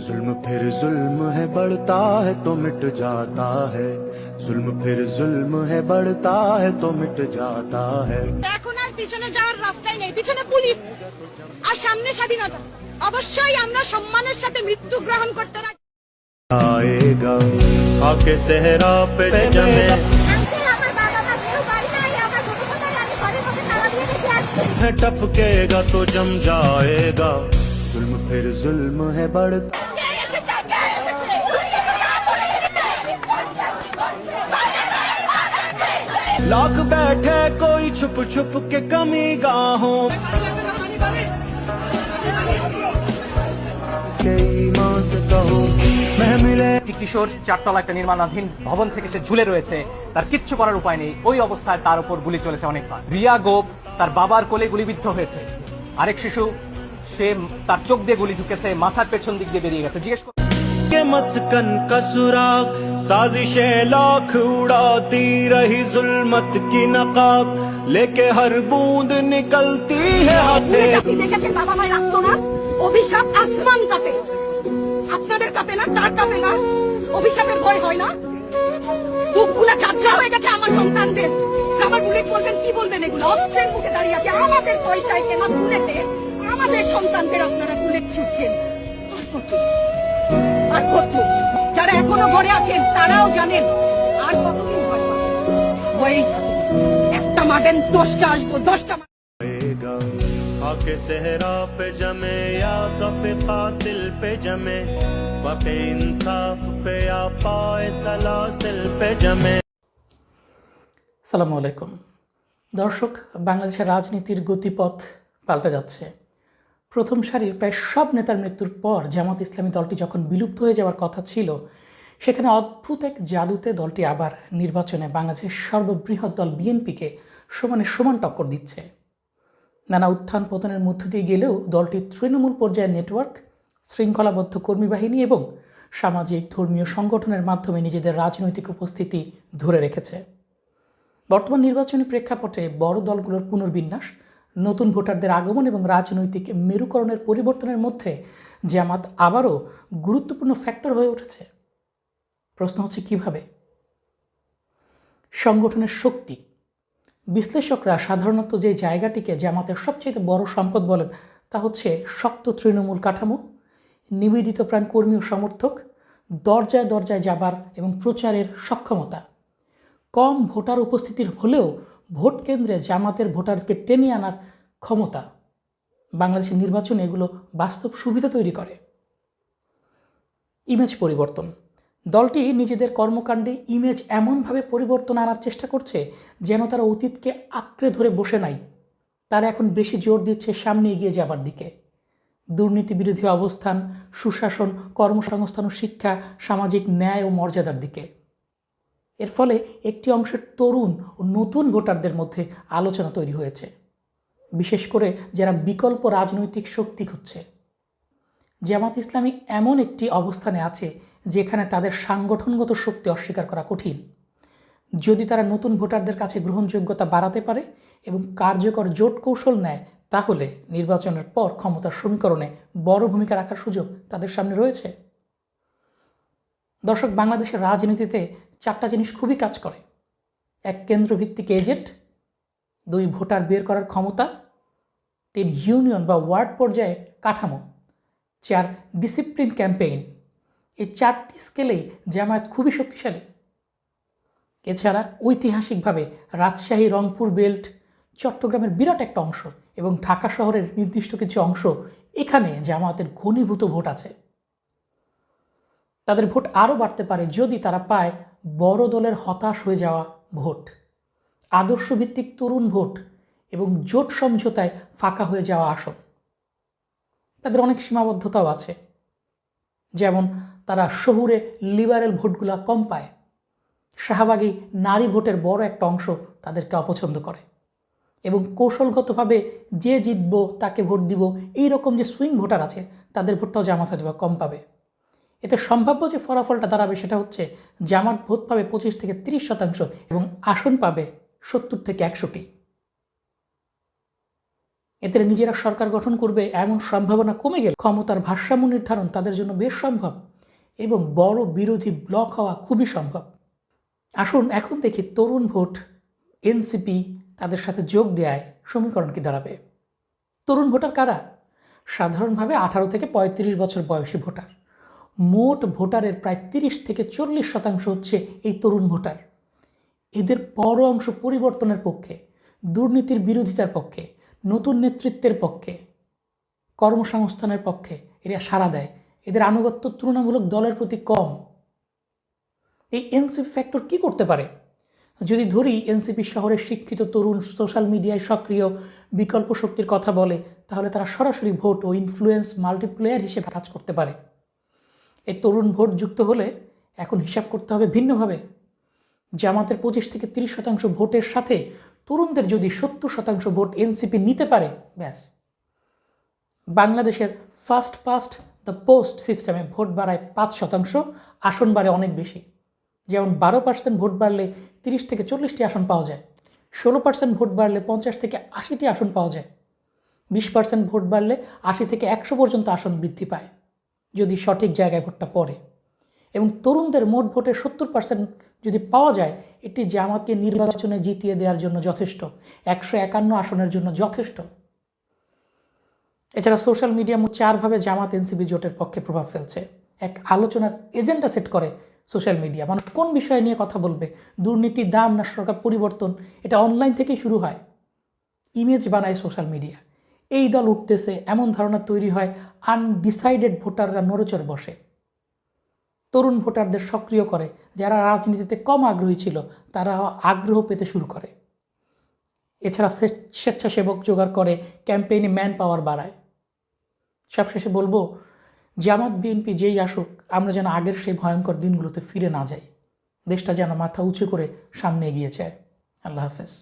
जुल्म फिर जुल्म है बढ़ता है तो मिट जाता है जुल्म फिर जुल्म है बढ़ता है तो मिट जाता है এখন আর পিছনে যাওয়ার রাস্তাই নেই পিছনে পুলিশ আর সামনে স্বাধীনতা অবশ্যই আমরা সম্মানের সাথে মৃত্যু গ্রহণ করতে রাজি आएगा आके सहरा पे जमे है टपकेगा तो जम जाएगा जुल्म फिर जुल्म है बढ़ता लाख बैठे कोई छुप छुप के कमी गाहों ईमान से कहो मैं मिले কিশোর চারতলা একটা নির্মাণাধীন ভবন থেকে সে ঝুলে রয়েছে, তার কিচ্ছু করার উপায় নেই। ওই অবস্থায় তার উপর গুলি চলেছে অনেকবার। রিয়া গোপ তার বাবার কোলে গুলিবিদ্ধ হয়েছে। আরেক শিশু, সে তার চোখ দিয়ে গুলি ঢুকেছে, মাথার পেছন দিক দিয়ে বেরিয়ে গেছে। জিজ্ঞেস के मस्कन का सुराग साजिशें लाख उड़ाती रही जुल्मत की नकाब लेके हर बूंद निकलती है हाथे দেখেছেন বাবা মায়ের রাখতো না অভিশাপ আসমান কাঁপে আপনাদের কাঁপে না তার কাঁপে না অভিশাপের ভয় হয় না বুকগুলা ঝাঁঝরা হয়ে গেছে আমার সন্তানদের আমার বুলেট বলবেন কি বলবেন এগুলো অস্ত্রের মুখে দাঁড়িয়ে আছে আমাদের পয়সায় কেনা বুলেটে আমাদের সন্তানদের আপনারা বুলেট ছুটছেন আর কত যারা এখনো ঘরে আছেন তারাও জানেন আর কতদিন ভয় পাবেন ভয়ই একটা মারেন 10টা আসবো 10টা आएगा आके सहरा पे जमे या कफे कातिल पे जमे फके इंसाफ पे या पाए सलासिल पे जमे। আসসালামু আলাইকুম দর্শক, বাংলাদেশের রাজনীতির গতিপথ পাল্টে যাচ্ছে। প্রথম সারির প্রায় সব নেতার মৃত্যুর পর জামাত ইসলামী দলটি যখন বিলুপ্ত হয়ে যাওয়ার কথা ছিল, সেখানে অদ্ভুত এক জাদুতে দলটি আবার নির্বাচনে বাংলাদেশের সর্ববৃহৎ দল বিএনপিকে সমানে সমান টক্কর দিচ্ছে। নানা উত্থান পতনের মধ্য দিয়ে গেলেও দলটি তৃণমূল পর্যায়ের নেটওয়ার্ক, শৃঙ্খলাবদ্ধ কর্মী বাহিনী এবং সামাজিক ধর্মীয় সংগঠনের মাধ্যমে নিজেদের রাজনৈতিক উপস্থিতি ধরে রেখেছে। বর্তমান নির্বাচনী প্রেক্ষাপটে বড় দলগুলোর পুনর্বিন্যাস, নতুন ভোটারদের আগমন এবং রাজনৈতিক মেরুকরণের পরিবর্তনের মধ্যে জামাত আবারও গুরুত্বপূর্ণ ফ্যাক্টর হয়ে উঠেছে। প্রশ্ন হচ্ছে কিভাবে? সংগঠনের শক্তি। বিশ্লেষকরা সাধারণত যে জায়গাটিকে জামাতের সবচেয়ে বড় সম্পদ বলেন তা হচ্ছে শক্ত তৃণমূল কাঠামো, নিবেদিত প্রাণ কর্মী ও সমর্থক, দরজায় দরজায় যাবার এবং প্রচারের সক্ষমতা। কম ভোটার উপস্থিতির হলেও ভোট কেন্দ্রে জামাতের ভোটারকে টেনে আনার ক্ষমতা। বাংলাদেশের নির্বাচনে এগুলো বাস্তব সুবিধা তৈরি করে। ইমেজ পরিবর্তন। দলটি নিজেদের কর্মকাণ্ডে ইমেজ এমনভাবে পরিবর্তন আনার চেষ্টা করছে যেন তারা অতীতকে আঁকড়ে ধরে বসে নাই। তারা এখন বেশি জোর দিচ্ছে সামনে এগিয়ে যাবার দিকে। দুর্নীতি বিরোধী অবস্থান, সুশাসন, কর্মসংস্থান ও শিক্ষা, সামাজিক ন্যায় ও মর্যাদার দিকে। এর ফলে একটি অংশের তরুণ ও নতুন ভোটারদের মধ্যে আলোচনা তৈরি হয়েছে, বিশেষ করে যারা বিকল্প রাজনৈতিক শক্তি খুঁজছে। জামাত ইসলামী এমন একটি অবস্থানে আছে যেখানে তাদের সাংগঠনগত শক্তি অস্বীকার করা কঠিন। যদি তারা নতুন ভোটারদের কাছে গ্রহণযোগ্যতা বাড়াতে পারে এবং কার্যকর জোট কৌশল নেয়, তাহলে নির্বাচনের পর ক্ষমতার সমীকরণে বড় ভূমিকা রাখার সুযোগ তাদের সামনে রয়েছে। দর্শক, বাংলাদেশের রাজনীতিতে 4টা জিনিস খুবই কাজ করে। 1, কেন্দ্রভিত্তিক এজেন্ট। 2, ভোটার বের করার ক্ষমতা। 3, ইউনিয়ন বা ওয়ার্ড পর্যায়ে কাঠামো। 4, ডিসিপ্লিন ক্যাম্পেইন। এই 4টি স্কেলেই জামায়াত খুবই শক্তিশালী। এছাড়া ঐতিহাসিকভাবে রাজশাহী, রংপুর বেল্ট, চট্টগ্রামের বিরাট একটা অংশ এবং ঢাকা শহরের নির্দিষ্ট কিছু অংশ, এখানে জামায়াতের ঘনীভূত ভোট আছে। তাদের ভোট আরও বাড়তে পারে যদি তারা পায় বড় দলের হতাশ হয়ে যাওয়া ভোট, আদর্শভিত্তিক তরুণ ভোট এবং জোট সমঝোতায় ফাঁকা হয়ে যাওয়া আসন। তাদের অনেক সীমাবদ্ধতাও আছে, যেমন তারা শহুরে লিবারেল ভোটগুলা কম পায়। শাহবাগী নারী ভোটের বড় একটা অংশ তাদেরকে অপছন্দ করে এবং কৌশলগতভাবে যে জিতব তাকে ভোট দিব এই রকম যে সুইং ভোটার আছে তাদের ভোটটাও জামাত হয়তো কম পাবে। এতে সম্ভাব্য যে ফলাফলটা দাঁড়াবে সেটা হচ্ছে জামাত ভোট পাবে 25 থেকে 30% এবং আসন পাবে 70 থেকে 100টি। এদের নিজেরা সরকার গঠন করবে এমন সম্ভাবনা কমে গেল ক্ষমতার ভারসাম্য নির্ধারণ তাদের জন্য বেশ সম্ভব এবং বড় বিরোধী ব্লক হওয়া খুবই সম্ভব। আসুন এখন দেখি তরুণ ভোট এনসিপি তাদের সাথে যোগ দেয় সমীকরণ কি দাঁড়াবে। তরুণ ভোটার কারা? সাধারণভাবে 18 থেকে 35 বছর বয়সী ভোটার। মোট ভোটারের প্রায় 30 থেকে 40% হচ্ছে এই তরুণ ভোটার। এদের বড় অংশ পরিবর্তনের পক্ষে, দুর্নীতির বিরোধিতার পক্ষে, নতুন নেতৃত্বের পক্ষে, কর্মসংস্থানের পক্ষে এরা সাড়া দেয়। এদের আনুগত্য তুলনামূলক দলের প্রতি কম। এই এনসিপি ফ্যাক্টর কি করতে পারে? যদি ধরি এনসিপি শহরের শিক্ষিত তরুণ সোশ্যাল মিডিয়ায় সক্রিয় বিকল্প শক্তির কথা বলে, তাহলে তারা সরাসরি ভোট ও ইনফ্লুয়েন্স মাল্টিপ্লেয়ার হিসেবে কাজ করতে পারে। এই তরুণ ভোট যুক্ত হলে এখন হিসাব করতে হবে ভিন্নভাবে। জামাতের 25 থেকে 30% ভোটের সাথে তরুণদের যদি 70% ভোট এনসিপি নিতে পারে, ব্যাস বাংলাদেশের ফার্স্ট পাস্ট দ্য পোস্ট সিস্টেমে ভোট বাড়ায় 5%, আসন বাড়ে অনেক বেশি। যেমন 12% ভোট বাড়লে 30 থেকে 40টি আসন পাওয়া যায়, 16% ভোট বাড়লে 50 থেকে 80টি আসন পাওয়া যায়, 20% ভোট বাড়লে 80 থেকে 100 পর্যন্ত আসন বৃদ্ধি পায় যদি সঠিক জায়গায় ভোটটা পড়ে। এবং তরুণদের মোট ভোটের 70% যদি পাওয়া যায়, এটি জামাতকে নির্বাচনে জিতিয়ে দেওয়ার জন্য যথেষ্ট, 151 আসনের জন্য যথেষ্ট। এছাড়া সোশ্যাল মিডিয়া মোট 4 ভাবে জামাত এনসিপি জোটের পক্ষে প্রভাব ফেলছে। এক, আলোচনার এজেন্ডা সেট করে সোশ্যাল মিডিয়া, মানুষ কোন বিষয় নিয়ে কথা বলবে, দুর্নীতি, দাম না সরকার পরিবর্তন, এটা অনলাইন থেকেই শুরু হয়। ইমেজ বানায় সোশ্যাল মিডিয়া। এই দল উঠতেছে এমন ধারণা তৈরি হয়, আনডিসাইডেড ভোটাররা নড়েচড়ে বসে। তরুণ ভোটারদের সক্রিয় করে, যারা রাজনীতিতে কম আগ্রহী ছিল তারা আগ্রহ পেতে শুরু করে। এছাড়া স্বেচ্ছাসেবক জোগাড় করে, ক্যাম্পেইনে ম্যান পাওয়ার বাড়ায়। সবশেষে বলবো, জামাত বিএনপি যেই আসুক, আমরা যেন আগের সেই ভয়ঙ্কর দিনগুলোতে ফিরে না যাই। দেশটা যেন মাথা উঁচু করে সামনে এগিয়ে যায়। আল্লাহ হাফেজ।